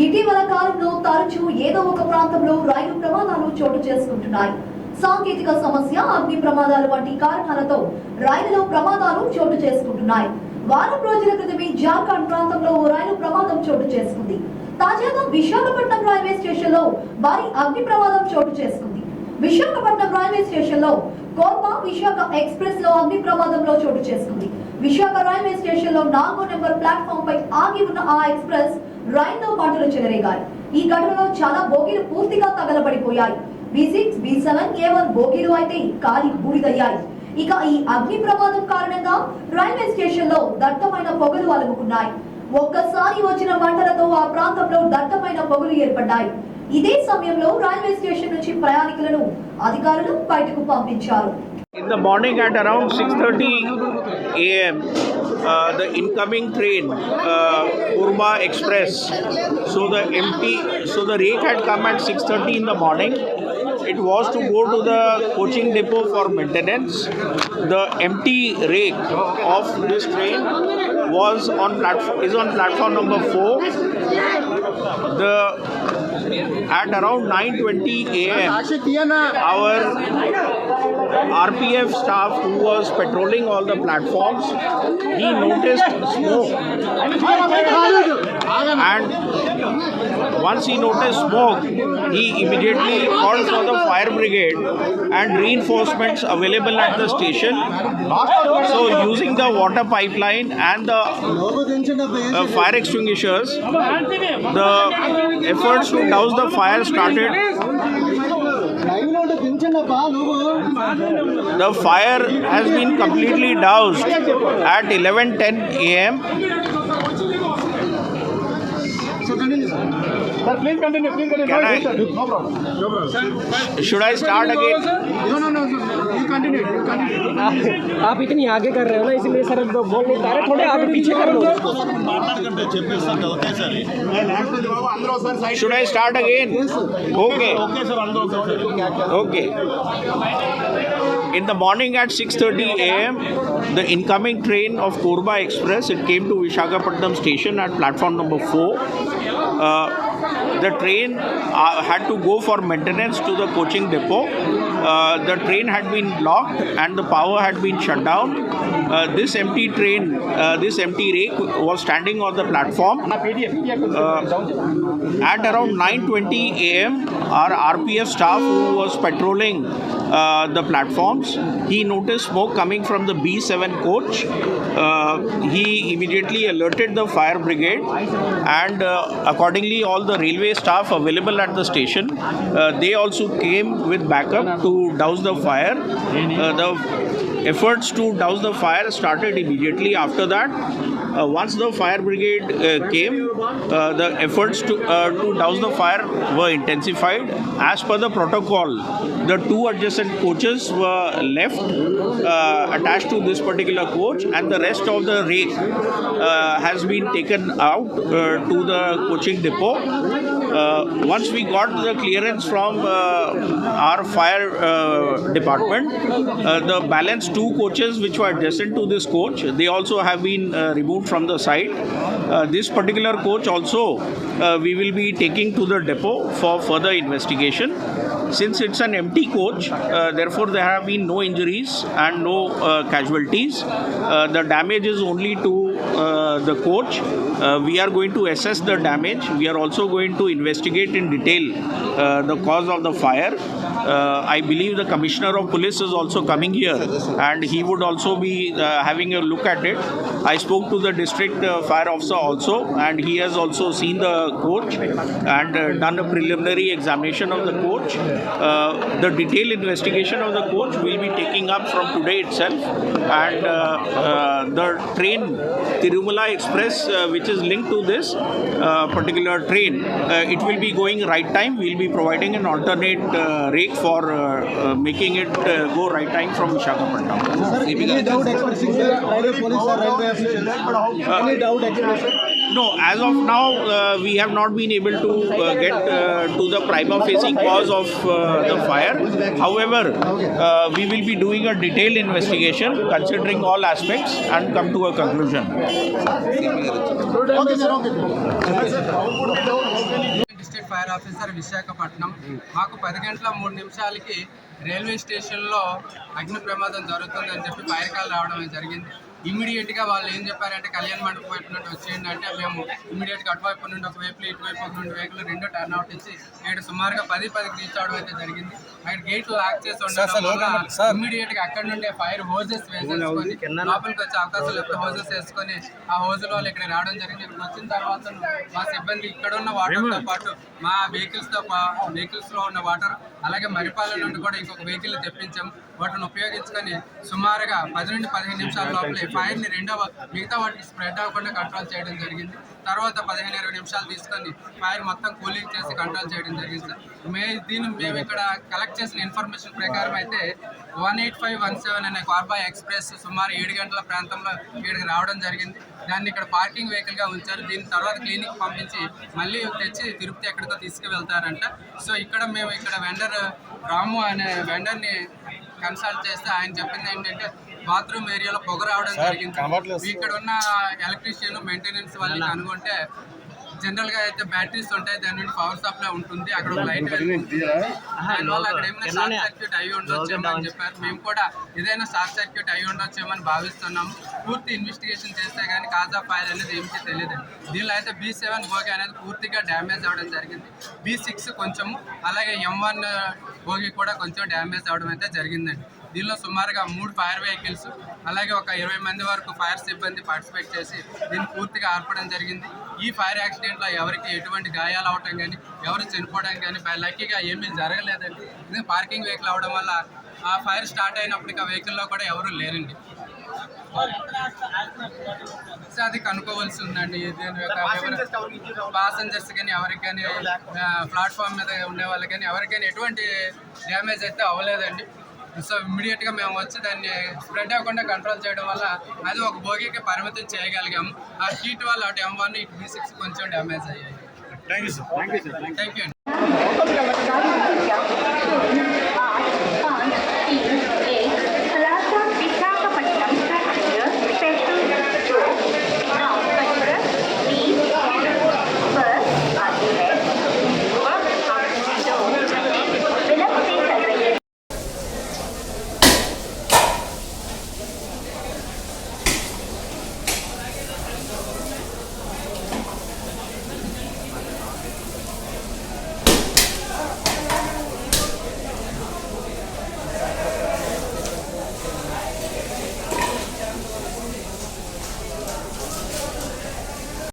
ఇటీవల కాలంలో తరచూ ఏదో ఒక ప్రాంతంలో రైలు ప్రమాదాలు చోటు చేసుకుంటున్నాయి. సాంకేతిక సమస్య, అగ్ని ప్రమాదాలు వంటి కారణాలతో రైలులో ప్రమాదాలు చోటు చేసుకుంటున్నాయి. వారం రోజుల క్రితమే జార్ఖండ్ ప్రాంతంలో ఓ రైలు ప్రమాదం చోటు చేసుకుంది. తాజాగా విశాఖపట్నం రైల్వే స్టేషన్ లో భారీ అగ్ని ప్రమాదం చోటు చేసుకుంది. విశాఖపట్నం రైల్వే స్టేషన్ లో కోర్బా విశాఖ ఎక్స్ప్రెస్ లో అగ్ని ప్రమాదంలో చోటు చేసుకుంది. విశాఖ రైల్వే స్టేషన్ లో 4వ నెంబర్ ప్లాట్ఫామ్ పై ఆగి ఉన్న ఆ ఎక్స్ప్రెస్ రైల్లో మంటలు చెలరేగాయి. ఈ ఘటనలో చాలా బోగీలు పూర్తిగా తగలబడిపోయాయి. B6, B7, A1 బోగీలు అయితే కాలి బూడిదయ్యాయి. ఇక ఈ అగ్ని ప్రమాదం కారణంగా రైల్వే స్టేషన్ లో దట్టమైన పొగలు అలుముకున్నాయి. ఒక్కసారి వచ్చిన మంటలతో ఆ ప్రాంతంలో దట్టమైన పొగలు ఏర్పడ్డాయి. ఇదే సమయంలో రైల్వే స్టేషన్ నుంచి ప్రయాణికులను అధికారులు బయటకు పంపించారు. In the morning at around 6:30 a.m., the incoming train, Urma Express, so the rake had come at 6:30 in the morning. It was to go to the coaching depot for maintenance. The empty rake of this train is on platform number 4. At around 9:20 a.m., our RPF staff who was patrolling all the platforms, he noticed smoke, and once he noticed smoke, he immediately called for the fire brigade and reinforcements available at the station. So using the water pipeline and the fire extinguishers, the efforts to douse the fire started. The fire has been completely doused at 11:10 a.m. Sir, please continue. Can I? No problem. Should I start again? No. You continue. आप इतनी आगे कर रहे हो ना, इसलिए sir बोल नहीं पा रहे, थोड़े आगे पीछे कर लो. Should I start again? Okay. Okay. In the morning at 6:30 a.m., the incoming train of Korba Express, it came to Visakhapatnam station at platform number 4. The train had to go for maintenance to the coaching depot. The train had been blocked and the power had been shut down. This empty rake was standing on the platform. At around 9:20 a.m., our RPF staff who was patrolling the platforms, he noticed smoke coming from the B7 coach. He immediately alerted the fire brigade, and accordingly all the railway staff available at the station, they also came with backup to douse the fire. The efforts to douse the fire started immediately after that. Once the fire brigade came, the efforts to douse the fire were intensified. As per the protocol, the 2 adjacent coaches were left attached to this particular coach, and the rest of the rake has been taken out to the coaching depot. Once we got the clearance from our fire department, the balance 2 coaches which were adjacent to this coach, they also have been removed from the site. This particular coach also we will be taking to the depot for further investigation. Since it's an empty coach, therefore there have been no injuries and no casualties. The damage is only to the coach. We are going to assess the damage. We are also going to investigate in detail the cause of the fire. I believe the Commissioner of Police is also coming here, and he would also be having a look at it. I spoke to the district fire officer also, and he has also seen the coach and done a preliminary examination of the coach. The detailed investigation of the coach will be taking up from today itself, and the train Tirumala Express, which is linked to this particular train, it will be going right time. We will be providing an alternate rake for making it go right time from Visakhapatnam. Any doubt expressing the railway police or railway officials? Any doubt expressing? No, as of now, we have not been able to get to the prima facie cause of the fire. However, we will be doing a detailed investigation considering all aspects and come to a conclusion. Okay, sir. Fire officer Visakhapatnam. మాకు 10 గంటల 3 నిమిషాలకి railway స్టేషన్లో అగ్ని ప్రమాదం జరుగుతుందని చెప్పి fire call రావడం జరిగింది. ఇమీడియట్గా వాళ్ళు ఏం చెప్పారంటే కళ్యాణ మండపం వైపు నుండి వచ్చేయండి అంటే మేము ఇమీడియట్గా అటువైపు నుండి ఒక వైపు ఇటువైపు నుండి వెహికల్ రెండు టర్న్ అవుట్ ఇచ్చి ఇక్కడ సుమారుగా 10:10కి రీచ్ అవడం అయితే జరిగింది. అక్కడ గేట్లు లాక్ చేసి ఉండడం వల్ల ఇమీడియట్గా అక్కడ నుండే ఫైర్ హోజెస్ వేసేసుకొని లోపలికి వచ్చే అవకాశాలు ఎక్కువ హోజెస్ వేసుకొని ఆ హోజుల వాళ్ళు ఇక్కడ రావడం జరిగింది. ఇక్కడ వచ్చిన తర్వాత మా సిబ్బంది ఇక్కడ ఉన్న వాటర్తో పాటు మా వెహికల్స్లో ఉన్న వాటర్ అలాగే మరిపాలెం నుండి కూడా ఇంకొక వెహికల్ తెప్పించాం. వాటిని ఉపయోగించుకొని సుమారుగా 10 నుండి 15 నిమిషాల లోపలే ఫైర్ని మిగతా వాటికి స్ప్రెడ్ అవ్వకుండా కంట్రోల్ చేయడం జరిగింది. తర్వాత 15-20 నిమిషాలు తీసుకొని ఫైర్ మొత్తం కూలింగ్ చేసి కంట్రోల్ చేయడం జరిగింది సార్. మేము ఇక్కడ కలెక్ట్ చేసిన ఇన్ఫర్మేషన్ ప్రకారం అయితే 18517 అనే కార్బాయ్ ఎక్స్ప్రెస్ సుమారు 7 గంటల ప్రాంతంలో ఇక్కడికి రావడం జరిగింది. దాన్ని ఇక్కడ పార్కింగ్ వెహికల్గా ఉంచారు. దీని తర్వాత క్లినిక్ పంపించి మళ్ళీ తెచ్చి తిరుపతి ఎక్కడికో తీసుకువెళ్తారంట. సో మేము ఇక్కడ వెండర్ రాము అనే వెండర్ని కన్సల్ట్ చేస్తే ఆయన చెప్పింది ఏంటంటే బాత్రూమ్ ఏరియాలో పొగ రావడం జరిగింది. ఇక్కడ ఉన్న ఎలక్ట్రీషియన్ మెయింటెనెన్స్ వాళ్ళని కనుగొంటే జనరల్గా అయితే బ్యాటరీస్ ఉంటాయి, దాని నుండి పవర్ సప్లై ఉంటుంది, అక్కడ ఒక లైట్ వెళ్తుంది, దానివల్ల అక్కడ ఏమైనా షార్ట్ సర్క్యూట్ అయ్యి ఉండొచ్చేమో అని చెప్పారు. మేము కూడా ఏదైనా షార్ట్ సర్క్యూట్ అయ్యి ఉండొచ్చేమో అని భావిస్తున్నాము. పూర్తి ఇన్వెస్టిగేషన్ చేస్తే కానీ కాజ్ ఆఫ్ ఫైర్ అనేది ఏమిటి తెలియదు. దీనిలో అయితే B7 బోగి అనేది పూర్తిగా డ్యామేజ్ అవ్వడం జరిగింది. B6 కొంచెము, అలాగే M1 బోగి కూడా కొంచెం డ్యామేజ్ అవ్వడం అయితే జరిగిందండి. దీనిలో సుమారుగా 3 ఫైర్ వెహికల్స్ అలాగే ఒక 20 మంది వరకు ఫైర్ సిబ్బంది పార్టిసిపేట్ చేసి దీన్ని పూర్తిగా ఆర్పడం జరిగింది. ఈ ఫైర్ యాక్సిడెంట్లో ఎవరికి ఎటువంటి గాయాలు అవటం కానీ ఎవరు చనిపోవడం కానీ లక్కీగా ఏమీ జరగలేదండి. ఇది పార్కింగ్ వెహికల్ అవడం వల్ల ఆ ఫైర్ స్టార్ట్ అయినప్పటికీ ఆ వెహికల్లో కూడా ఎవరు లేరండి. అది కనుక్కోవాల్సి ఉందండి. ప్యాసింజర్స్ కానీ ఎవరికి కానీ ప్లాట్ఫామ్ మీద ఉండే వాళ్ళకి కానీ ఎవరికైనా ఎటువంటి డ్యామేజ్ అయితే అవ్వలేదండి. సో ఇమ్మీడియట్గా మేము వచ్చి దాన్ని స్ప్రెడ్ అవ్వకుండా కంట్రోల్ చేయడం వల్ల అది ఒక బోగికి పరిమితం చేయగలిగాము. ఆ హీట్ వల్ల అటు M1 ఇటు B6 కొంచెం డ్యామేజ్ అయ్యాయి. థ్యాంక్ యూ అండి.